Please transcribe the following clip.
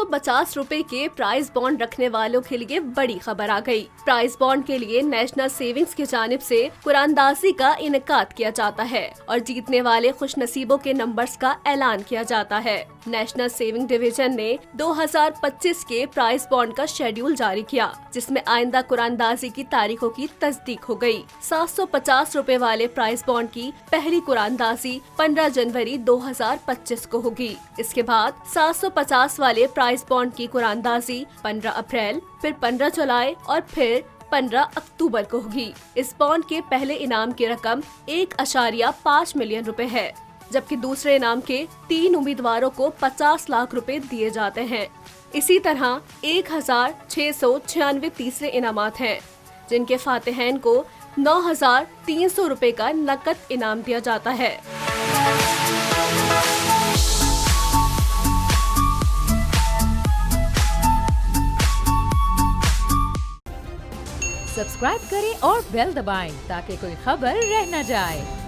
750 रुपए के prize bond रखने वालों के लिए बड़ी खबर आ गई। प्राइज बॉन्ड के लिए नेशनल सेविंग्स की जानिब से कुरानदाजी का इनेकाद किया जाता है और जीतने वाले खुशनसीबों के नंबर्स का ऐलान किया जाता है। नेशनल सेविंग डिवीजन ने 2025 के प्राइज बॉन्ड का शेड्यूल जारी किया, जिसमें आइंदा कुरानदाजी की तारीखों की तस्दीक हो गई। 750 रुपए वाले प्राइज बॉन्ड की पहली कुरानदाजी 15 जनवरी 2025 को होगी। इसके बाद 750 वाले प्राइज बॉन्ड की कुरानदाजी 15 अप्रैल, फिर 15 जुलाई और फिर 15 अक्टूबर को होगी। इस बॉन्ड के पहले इनाम की रकम 1.5 मिलियन रुपए है, जबकि दूसरे इनाम के 3 उम्मीदवारों को 50 लाख रुपए दिए जाते हैं। इसी तरह 1696 तीसरे इनामात हैं, जिनके फातेहैन को 9300 रुपए का नकद इनाम दिया जाता है। सब्सक्राइब करें और बेल दबाएं ताकि कोई खबर रह न जाए।